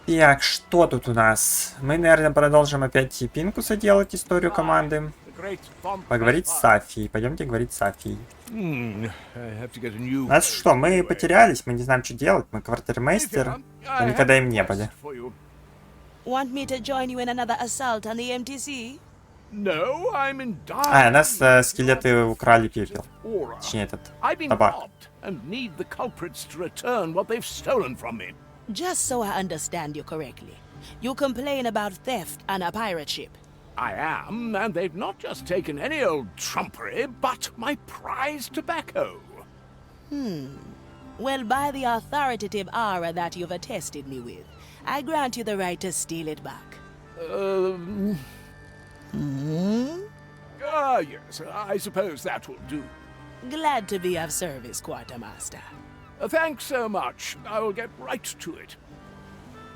Так, что тут у нас? Мы, наверное, продолжим опять Пинкуса делать историю команды. Поговорить с Сафией. Пойдемте говорить с Сафией. Нас что, мы потерялись, мы не знаем, что делать. Мы квартирмейстер, но никогда им не были. А, нас скелеты украли пепел. Точнее, этот табак. Just so I understand you correctly, you complain about theft on a pirate ship. I am, and they've not just taken any old trumpery, but my prize tobacco. Well, by the authoritative aura that you've attested me with, I grant you the right to steal it back. Yes, I suppose that will do. Glad to be of service, Quartermaster. Thanks so much. I will get right to it.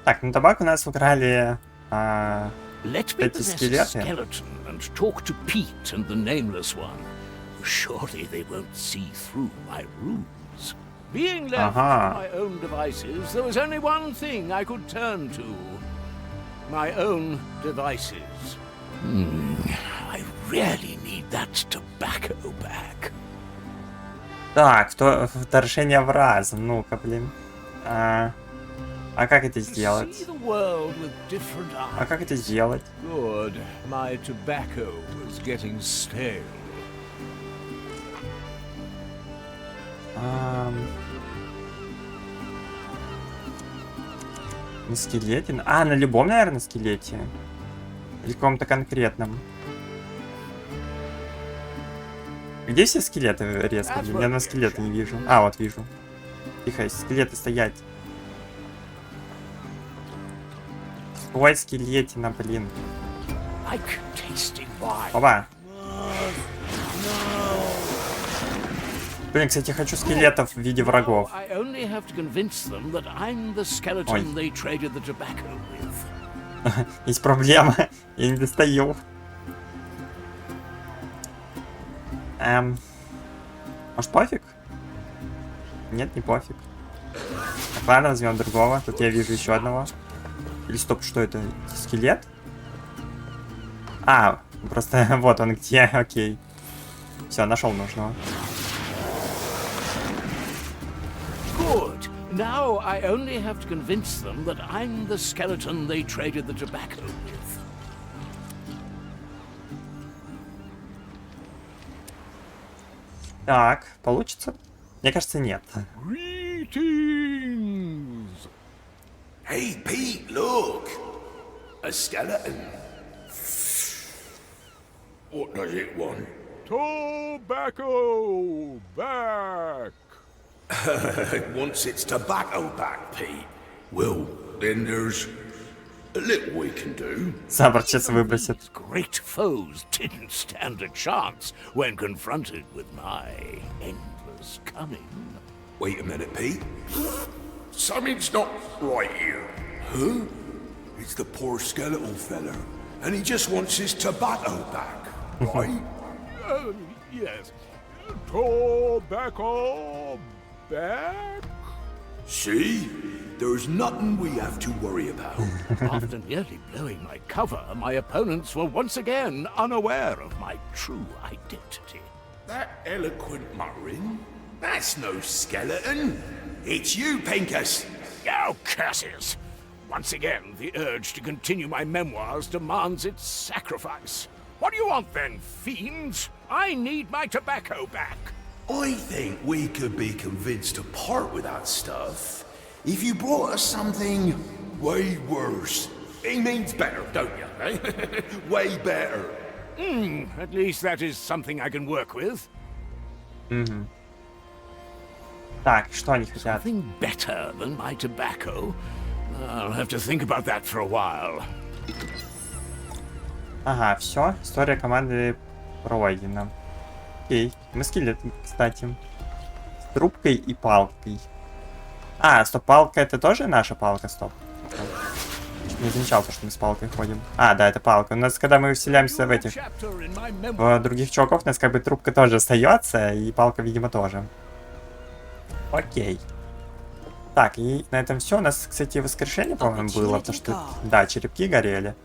Так, ну табак у нас украли Let me эти possess a скелеты. skeleton and talk to Pete and the Nameless One. Surely they won't see through my rules. Being left to my own devices, there was only one thing I could turn to. My own devices. I really need that tobacco back. Так, вторжение в раз. Ну-ка, блин. А как это сделать? А как это сделать? Good. My tobacco was getting stale. На скелете? А, на любом, наверное, скелете. Или каком-то конкретном. Где все скелеты резко? Я на скелеты не вижу. А, вот вижу. Тихо, скелеты стоять. Ой, скелетина, блин. Опа. Блин, кстати, хочу скелетов в виде врагов. Ой. Есть проблема. Я не достаю. Может, пофиг? Нет, не пофиг. Так, ладно, возьмем другого. Тут я вижу еще одного. Или стоп, что это? Скелет? А, просто вот он где, окей. Все, нашел нужного. Good. Now I only have to convince them that I'm the skeleton they traded the tobacco with. Так, получится? Мне кажется, нет. Greetings. Hey, Pete, look! A skeleton. What does it want? Tobacco back. It wants its tobacco back, Pete. Well, then there's a little we can do. Сабр сейчас выбросит. Great foes didn't stand a chance when confronted with my endless cunning. Wait a minute, Pete. Something's not right here. Huh? It's the poor skeletal fella, and he just wants his tobacco back, right? Yes. Tobacco back? See? There's nothing we have to worry about. After nearly blowing my cover, my opponents were once again unaware of my true identity. That eloquent muttering? That's no skeleton. It's you, Pincus. Oh, curses! Once again, the urge to continue my memoirs demands its sacrifice. What do you want then, fiends? I need my tobacco back. I think we could be convinced to part with that stuff if you brought us something way worse. He means better, don't you, eh? Way better. At least that is something I can work with. Так, что они хотят? Something better than my tobacco. I'll have to think about that for a while. Ага, все. История команды пройдена. Окей. Мы скелет, кстати. С трубкой и палкой. А, стоп, палка это тоже наша палка, стоп. Не замечал, что мы с палкой ходим. А, да, это палка. У нас, когда мы вселяемся в этих... В других чуваков, у нас как бы трубка тоже остается, и палка, видимо, тоже. Окей. Так, и на этом все. У нас, кстати, воскрешение, по-моему, было. Потому что, да, черепки горели.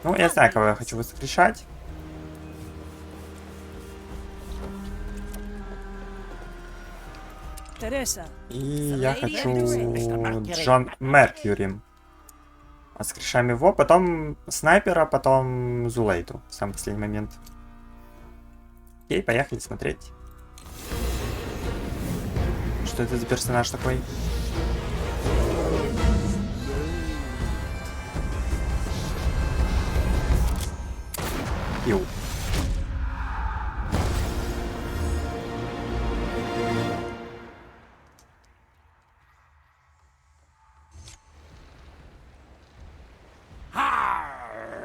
Ну, я знаю, кого я хочу воскрешать. И я хочу Джон Меркьюри. Воскрешаем его, потом снайпера, потом Зулейду в самый последний момент. Окей, поехали смотреть. Что это за персонаж такой? Ю.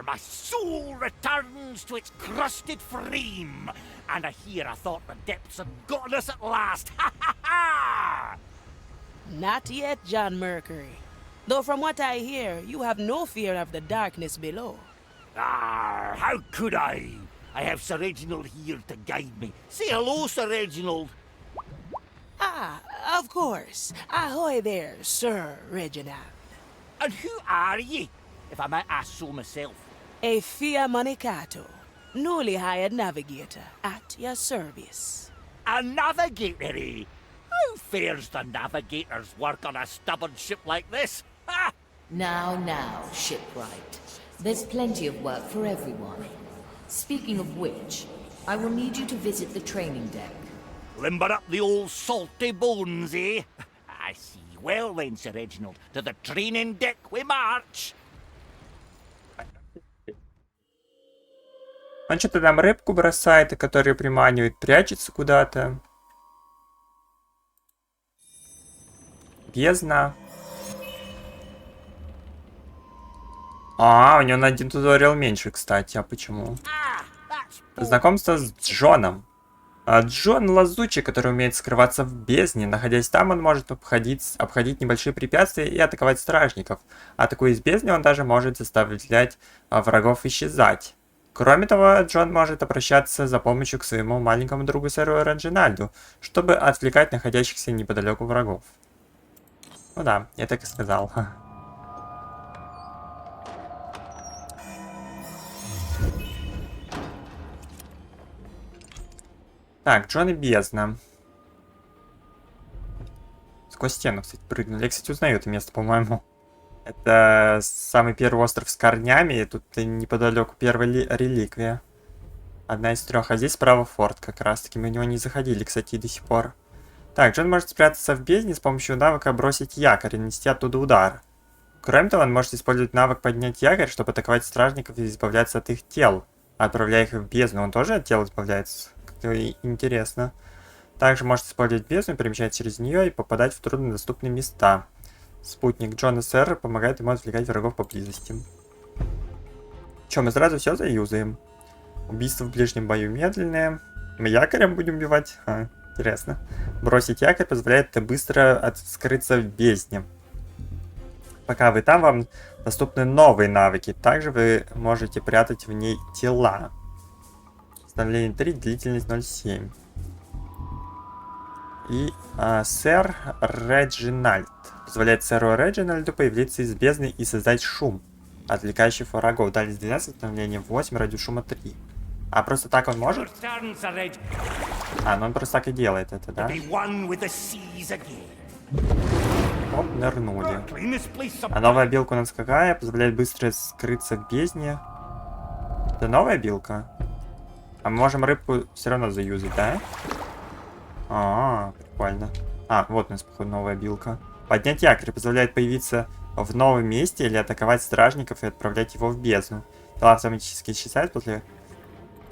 My soul returns to its crusted frame, and I hear I thought the depths had gotten us at last. Ha ha ha! Not yet, John Mercury. Though from what I hear, you have no fear of the darkness below. How could I? I have Sir Reginald here to guide me. Say hello, Sir Reginald. Ah, of course. Ahoy there, Sir Reginald. And who are ye, if I might ask so myself? A Fia Manicato, newly hired navigator, at your service. A navigator, eh? How fares the navigator's work on a stubborn ship like this? Ha! Now, shipwright. There's plenty of work for everyone. Speaking of which, I will need you to visit the training deck. Limber up the old salty bones, eh? I see. Well then, Sir Reginald, to the training deck we march. Он что-то там рыбку бросает, и которую приманивает, прячется куда-то. Бездна. А, у него на один туториал меньше, кстати. А почему? Знакомство с Джоном. Джон лазучий, который умеет скрываться в бездне. Находясь там, он может обходить небольшие препятствия и атаковать стражников. Атакуя из бездны, он даже может заставлять врагов исчезать. Кроме того, Джон может обращаться за помощью к своему маленькому другу сэру Реджинальду, чтобы отвлекать находящихся неподалеку врагов. Ну да, я так и сказал. Так, Джон и бездна. Сквозь стену, кстати, прыгнули. Я, кстати, узнаю это место, по-моему. Это самый первый остров с корнями, и тут неподалеку первая реликвия. Одна из 3. А здесь справа форт как раз таки. Мы в него не заходили, кстати, до сих пор. Так, Джон может спрятаться в бездне с помощью навыка бросить якорь и нанести оттуда удар. Кроме того, он может использовать навык поднять якорь, чтобы атаковать стражников и избавляться от их тел. Отправляя их в бездну, он тоже от тел избавляется. Как-то интересно. Также может использовать бездну, перемещаться через нее и попадать в труднодоступные места. Спутник Джона Сэр помогает ему отвлекать врагов поблизости. Че, мы сразу все заюзаем? Убийство в ближнем бою медленное. Мы якорем будем убивать? Интересно. Бросить якорь позволяет быстро скрыться в бездне. Пока вы там, вам доступны новые навыки. Также вы можете прятать в ней тела. Становление 3, длительность 0,7. И сэр Реджинальд позволяет сэру Реджинальду появиться из бездны и создать шум, отвлекающий врагов. Дальность 12, становление 8, радиус шума 3. А просто так он может? Ну он просто так и делает это, да? Оп, нырнули. А новая билка у нас какая? Позволяет быстро скрыться в бездне. Это новая билка? А мы можем рыбку все равно заюзать, да? Прикольно. Вот у нас, походу, новая билка. Поднять якорь позволяет появиться в новом месте или атаковать стражников и отправлять его в бездну. Тела автоматически исчезают после...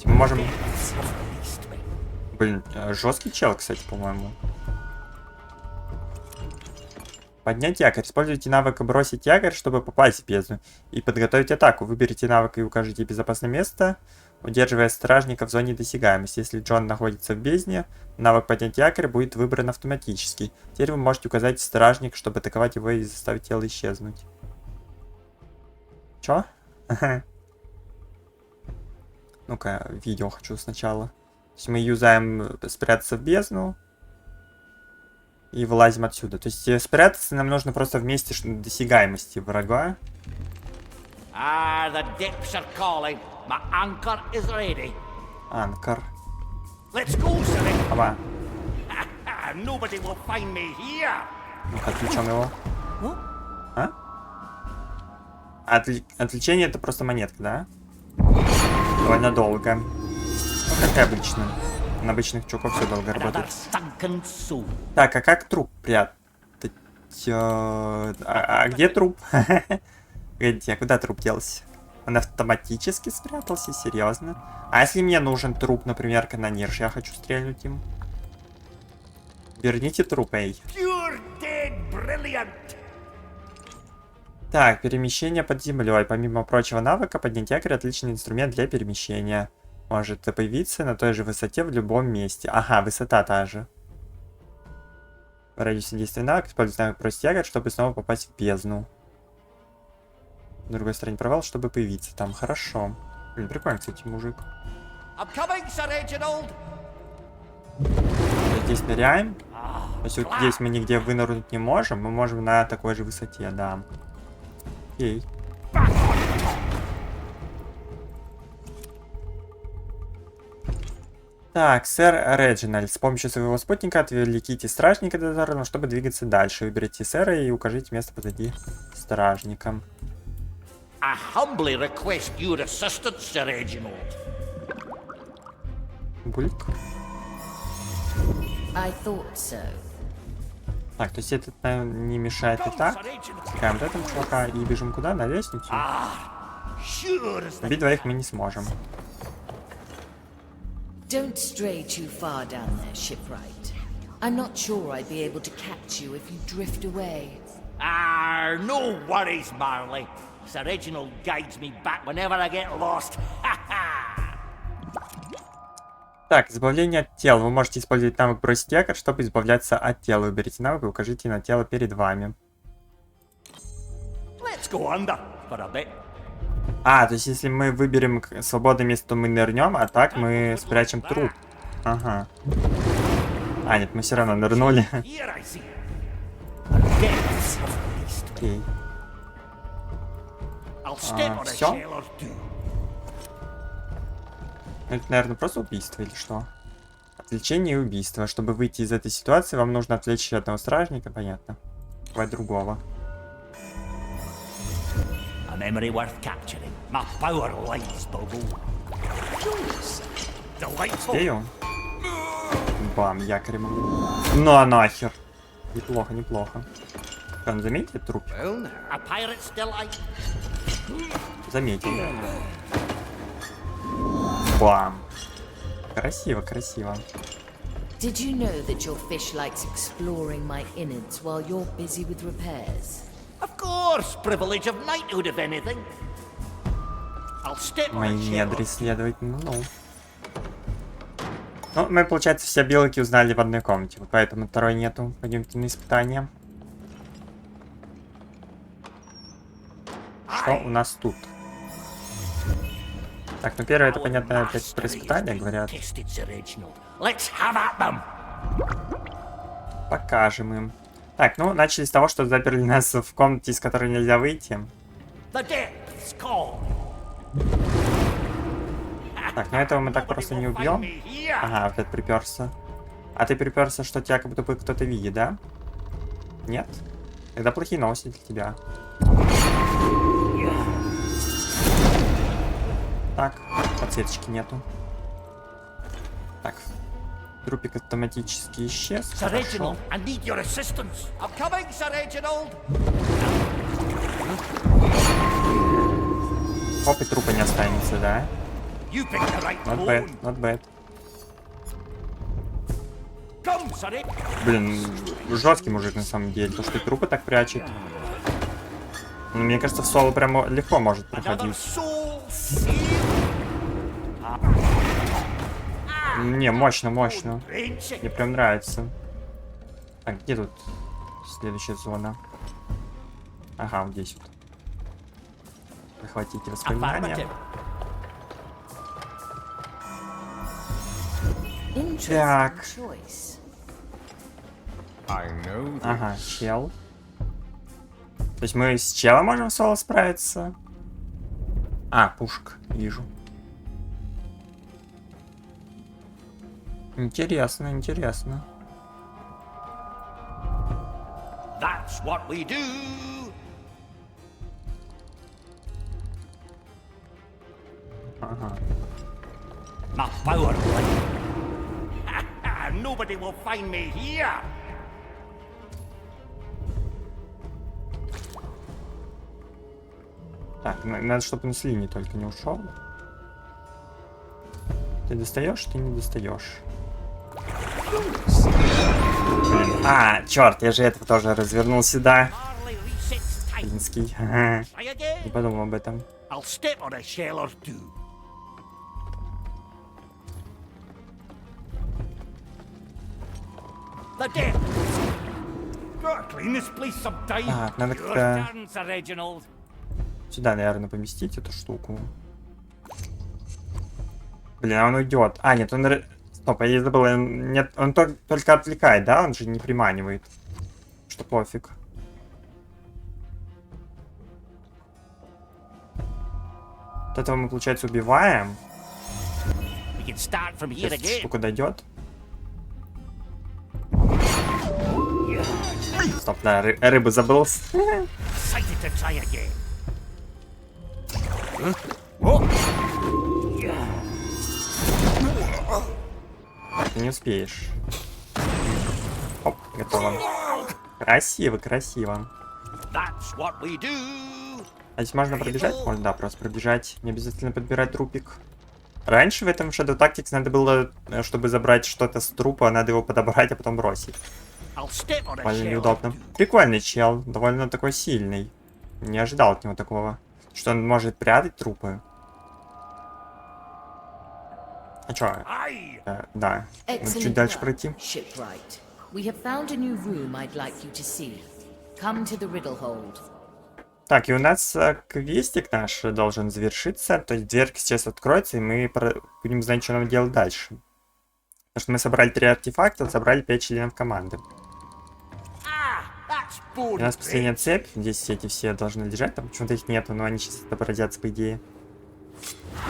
Мы можем... Блин, жесткий чел, кстати, по-моему. Поднять якорь. Используйте навык бросить якорь, чтобы попасть в бездну. И подготовить атаку. Выберите навык и укажите безопасное место, удерживая стражника в зоне досягаемости. Если Джон находится в бездне, навык поднять якорь будет выбран автоматически. Теперь вы можете указать стражник, чтобы атаковать его и заставить тело исчезнуть. Чё? Ну-ка, видео хочу сначала. То есть мы юзаем спрятаться в бездну. И вылазим отсюда. То есть спрятаться нам нужно просто в месте досягаемости врага. The depths are calling. My anchor is ready. Анкор. Let's go, sir. Оба. Nobody will find me here. Ну-ка, отвлечем его. А? Отвлечение это просто монетка, да? Довольно долго. Ну, как и обычно. На обычных чуваков все долго работает. Так, а как труп прятать? А где труп? Где? Куда труп делся? Он автоматически спрятался? Серьезно? А если мне нужен труп, например, канонирш, я хочу стрельнуть им? Верните труп, эй. Так, перемещение под землей. Помимо прочего навыка, поднять якорь — отличный инструмент для перемещения. Может появиться на той же высоте в любом месте. Ага, высота та же. В радиусе действия навыка используйте навык бросить якорь, чтобы снова попасть в бездну. На другой стороне провал, чтобы появиться там. Хорошо. Блин, прикольно, кстати, мужик. Здесь ныряем. То есть вот здесь мы нигде вынырнуть не можем. Мы можем на такой же высоте, да. Окей. Так, сэр Реджинальд. С помощью своего спутника отвлеките стражника до дозора, чтобы двигаться дальше. Выберите сэра и укажите место позади стражника. I humbly request your assistance, Sir Reginald. Бульк. I thought so. Так, то есть этот, наверное, не мешает и так. Тыкаем вот этого чувака и бежим куда? На лестницу. Убить двоих мы не сможем. Don't stray too far down there, shipwright. I'm not sure I'd be able to catch you if you drift away. No worries, Marley. Sir Reginald guides me back whenever I get lost. Так, избавление от тела. Вы можете использовать навык бросить якорь, чтобы избавляться от тела. Выберите навык и укажите на тело перед вами. Let's go under for a bit. А, то есть если мы выберем свободное место, то мы нырнем, а так мы спрячем труп. Ага. А, нет, мы все равно нырнули. Окей. Все? Это, наверное, просто убийство или что? Отвлечение и убийство. Чтобы выйти из этой ситуации, вам нужно отвлечь одного стражника, понятно. Давай другого. A memory worth capturing. My power lies below. Delightful. Ею. Бам, якорем. Ну а нахер. Неплохо, неплохо. Он заметил труп? A pirate's delight. Заметил. Бам. Красиво, красиво. Did you know that your fish likes exploring my innards while you're busy with repairs? Of course, privilege of knighthood, if anything. I'll step on Мои a недра shell. исследовать, ну. Ну, мы, получается, все белки узнали в одной комнате, вот поэтому второй нету. Пойдемте на испытание. Что у нас тут? Так, ну первое, это, понятно, опять про испытания, говорят. Tested, Sir Reginald. Let's have at them. Покажем им. Так, ну, начали с того, что заперли нас в комнате, из которой нельзя выйти. The depths call. Так, ну этого мы так просто не убьем. Ага, опять приперся. А ты приперся, что тебя как будто бы кто-то видит, да? Нет? Тогда плохие новости для тебя. Так, подсветочки нету. Так, трупик автоматически исчез. Sir Хорошо. Reginald, I need your assistance. I'm coming, Sir Reginald. Оп, и трупа не останется, да? You picked the right Not bone. bad, not bad. Come, Sir Reginald. Блин, жесткий мужик на самом деле. То, что и трупы так прячет. Ну, мне кажется, в соло прямо легко может Another проходить. soul seal. Не, мощно, мощно. Ancient. Мне прям нравится. Так, где тут следующая зона? Ага, вот здесь вот. Захватите воспоминания. Affirmative. Interesting Так. choice. Ага, чел. То есть мы с челом можем в соло справиться? А, пушка, вижу. Интересно, интересно. That's what we do. Ага. My power blade. Nobody will find me here. Так, надо, чтобы он с линии только не ушел. Ты достаешь, ты не достаешь. Блин. А, черт, я же этого тоже развернул сюда. Блинский. Ага. Не подумал об этом. I'll step on a shell or two. The death. Gotta clean this place sometime. Так, надо Your как-то turn, Sir Reginald. сюда, наверное, поместить эту штуку. Блин, а он уйдет. А, нет, он... Стоп, я забыл. Нет, он только отвлекает, да? Он же не приманивает. Что пофиг. Вот этого мы, получается, убиваем. We can start from here Сейчас эта again. штука дойдет. Стоп, да, рыбу забыл. Excited to try again. Oh. Ты не успеешь. Оп, готово. Красиво, красиво. That's what we do. А здесь можно пробежать? Можно, да, просто пробежать. Не обязательно подбирать трупик. Раньше в этом Shadow Tactics надо было, чтобы забрать что-то с трупа, надо его подобрать, а потом бросить. I'll step on a Довольно shell or неудобно. two. Прикольный чел, довольно такой сильный. Не ожидал от него такого. Что он может прятать трупы. А чё? Aye. Да. Надо Excellent чуть дальше work, пройти. Shipwright. We have found a new room I'd like you to see. Come to the riddle hold. Так, и у нас квестик наш должен завершиться. То есть дверка сейчас откроется, и мы будем знать, что нам делать дальше. Потому что мы собрали 3 артефакта, собрали 5 членов команды. Ah, that's И у boring. нас последняя цепь. Здесь эти все должны лежать. Там почему-то их нету, но они сейчас отобразятся, по идее.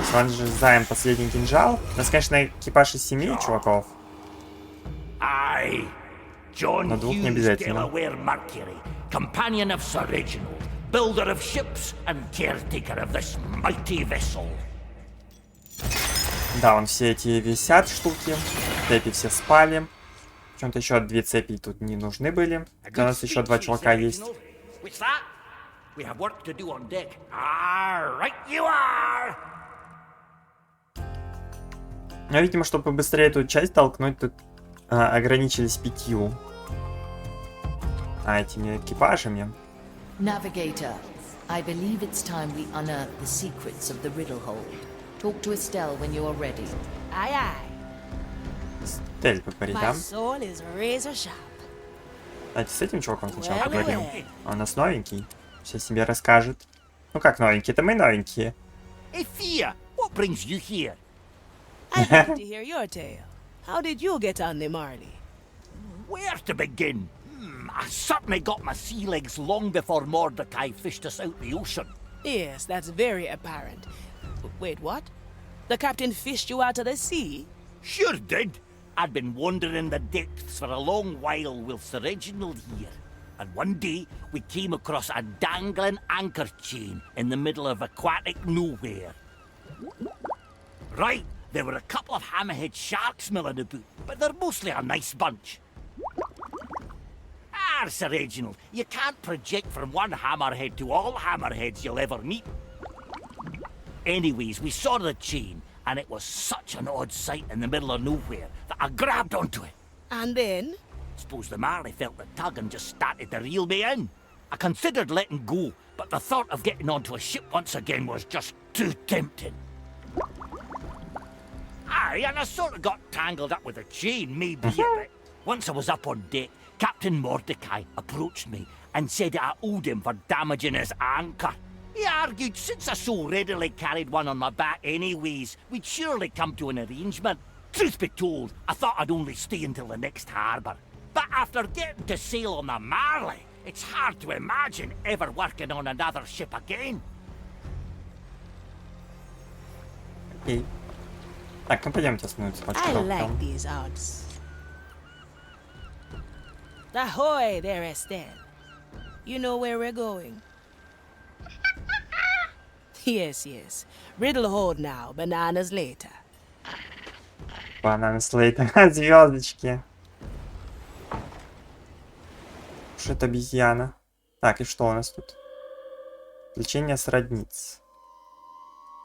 Сразу последний кинжал. У нас, конечно, экипаж из 7 чуваков. Aye. John Но двух не Hughes, обязательно. Delaware Mercury, companion of Sir Reginald, builder of ships and caretaker of this mighty vessel. Да, вон все эти висят штуки. Цепи все спали. Почему-то еще 2 цепи тут не нужны были. У нас еще 2 чувака есть. What's that? We have work to do on deck. Ah, right you are. Но, видимо, чтобы быстрее эту часть толкнуть, тут ограничились 5. Этими экипажами. Navigator, I believe it's time we unearth the secrets of the riddle hold. Talk to Estelle when you are ready. Aye, aye. Стель поговорить, My да? soul is razor sharp. Давайте с этим чуваком сначала Well, поговорим. well. Он у нас новенький. Все себе расскажет. Ну как новенький? Это мы новенькие. Ifia, what brings you here? I'd like to hear your tale. How did you get on the Marley? Where to begin? I certainly got my sea legs long before Mordecai fished us out the ocean. Yes, that's very apparent. Wait, what? The captain fished you out of the sea? Sure did. I'd been wandering the depths for a long while with Sir Reginald here. And one day, we came across a dangling anchor chain in the middle of aquatic nowhere. Right, there were a couple of hammerhead sharks milling about, but they're mostly a nice bunch. Ah, Sir Reginald, you can't project from one hammerhead to all hammerheads you'll ever meet. Anyways, we saw the chain, and it was such an odd sight in the middle of nowhere that I grabbed onto it. And then? Suppose the Marley felt the tug and just started to reel me in. I considered letting go, but the thought of getting onto a ship once again was just too tempting. Aye, and I sort of got tangled up with the chain, maybe a bit. Once I was up on deck, Captain Mordecai approached me and said I owed him for damaging his anchor. He argued since I so readily carried one on my back anyways, we'd surely come to an arrangement. Truth be told, I thought I'd only stay until the next harbour. But after getting to sail on the Marley, it's hard to imagine ever working on another ship again. Окей. Так, ну пойдемте остановиться по I like чертовкам. these odds. Ahoy there, Estelle. You know where we're going? Yes, yes. Riddle hold now, bananas later. Банан слейта. Звездочки. Что это обезьяна? Так, и что у нас тут? Лечение сродниц.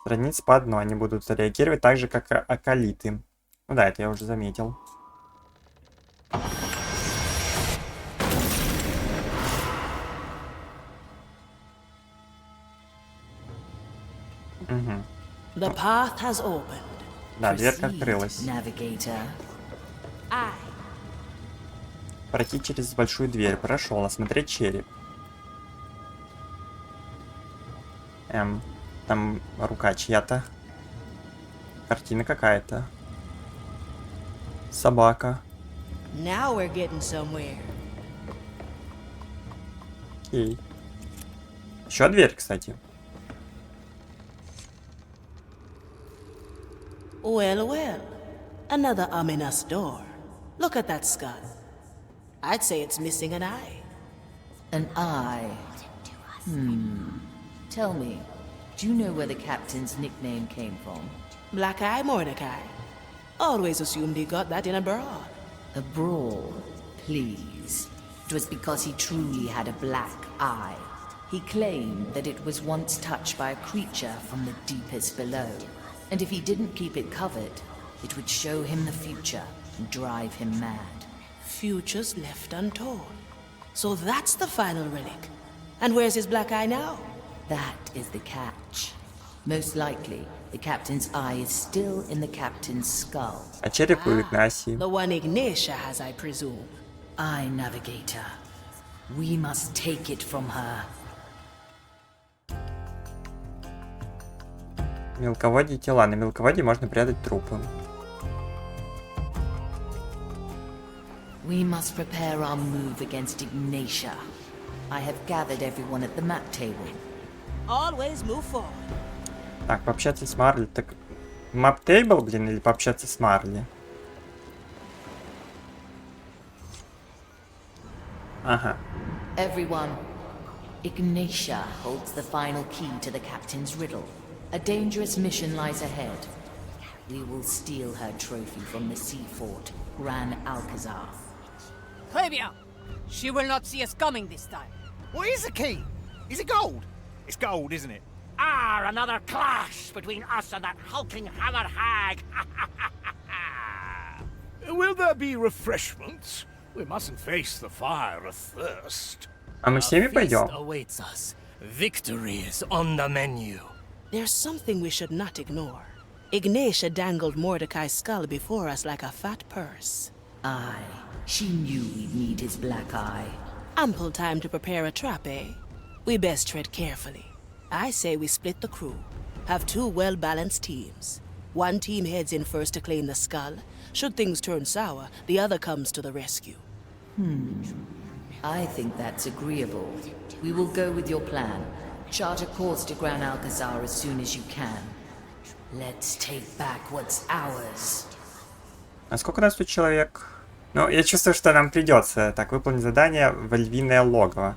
Сродниц по одной. Они будут реагировать так же, как акалиты. Ну да, это я уже заметил. Угу. The path has opened. Да, дверка открылась. Navigator. I. Пройти через большую дверь. Прошел. Осмотреть череп. Там рука чья-то. Картина какая-то. Собака. Now we're getting somewhere. Окей. Еще дверь, кстати. Well, well. Another ominous door. Look at that skull. I'd say it's missing an eye. An eye. Tell me, do you know where the captain's nickname came from? Black Eye Mordecai. Always assumed he got that in a brawl. A brawl, please. It was because he truly had a black eye. He claimed that it was once touched by a creature from the deepest below. And if he didn't keep it covered, it would show him the future and drive him mad. Futures left untold. So that's the final relic. And where's his black eye now? That is the catch. Most likely, the captain's eye is still in the captain's skull. А череп у Игнасии. The one Ignatia has, I presume. Eye Navigator. We must take it from her. Мелководье тела. На мелководье можно прятать трупы. We must prepare our move against Ignatia. I have gathered everyone at the map table. Always move forward. Так, пообщаться с Марли. Так, мап-тейбл, блин, или пообщаться с Марли? Ага. Everyone, Ignatia holds the final key to the captain's riddle. A dangerous mission lies ahead. We will steal her trophy from the sea fort, Gran Alcazar. Très bien. She will not see us coming this time. What is the key? Is it gold? It's gold, isn't it? Ah, another clash between us and that hulking hammer hag. Will there be refreshments? We mustn't face the fire of thirst. А мы всеми пойдем? Awaits us. Victory is on the menu. There's something we should not ignore. Ignatia dangled Mordecai's skull before us like a fat purse. Aye, she knew we'd need his black eye. Ample time to prepare a trap, eh? We best tread carefully. I say we split the crew. Have two well-balanced teams. One team heads in first to claim the skull. Should things turn sour, the other comes to the rescue. I think that's agreeable. We will go with your plan. Chart a course to Gran Alcazar as soon as you can. Let's take back what's ours. А сколько у нас тут человек? Ну, я чувствую, что нам придется так выполнить задание в львиное логово.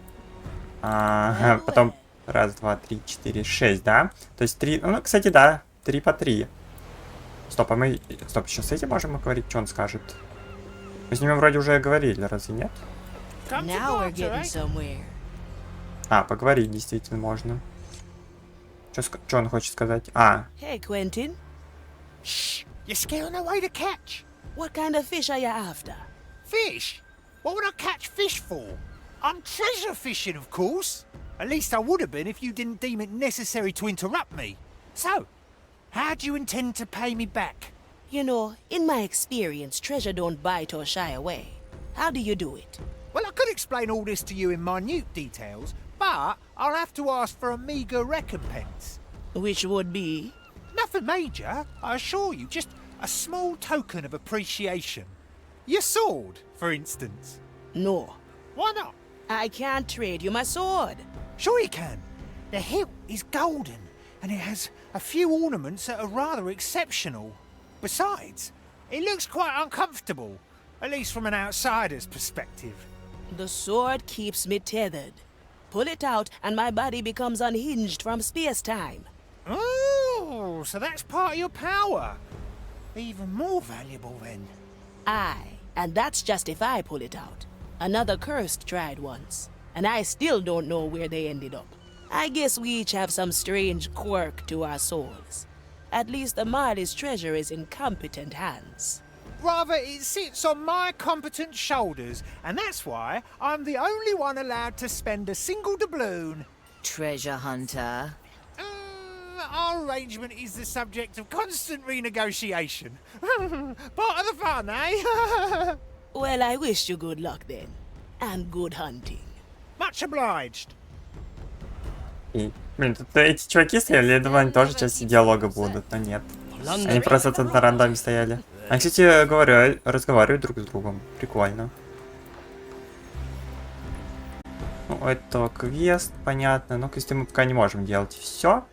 Потом раз, два, три, четыре, 6, да? То есть 3, ну, кстати, да, 3 по 3. Стоп, а мы... Стоп, еще с этим можем говорить, что он скажет? Мы с ними вроде уже говорили, разве нет? Now we're getting somewhere. А, поговорить действительно можно. Что он хочет сказать? Hey, Quentin. Shh! You're scaring away the catch. What kind of fish are you after? Fish? What would I catch fish for? I'm treasure fishing, of course. At least I would have been if you didn't deem it necessary to interrupt me. So, how do you intend to pay me back? You know, in my experience, treasure don't bite or shy away. How do you do it? Well, I could explain all this to you in minute details, but I'll have to ask for a meagre recompense. Which would be? Nothing major, I assure you, just a small token of appreciation. Your sword, for instance. No, Why not? I can't trade you my sword. Sure you can. The hilt is golden, and it has a few ornaments that are rather exceptional. Besides, it looks quite uncomfortable, at least from an outsider's perspective. The sword keeps me tethered. Pull it out and my body becomes unhinged from space-time. Oh, so that's part of your power. Even more valuable then. Aye, and that's just if I pull it out. Another cursed tried once, and I still don't know where they ended up. I guess we each have some strange quirk to our souls. At least the Marley's treasure is in competent hands. Rather, it sits on my competent shoulders, and that's why I'm the only one allowed to spend a single doubloon. Treasure hunter. Our arrangement is the subject of constant renegotiation. Part of the fun, eh? Well, I wish you good luck then. And good hunting. Much obliged. И, блин, тут эти чуваки стояли, я думаю, они тоже частью диалога будут, но нет. Они просто тут на рандоме стояли. Они, кстати, разговаривают друг с другом. Прикольно. Ну, это квест, понятно. Но квесты мы пока не можем делать. Все.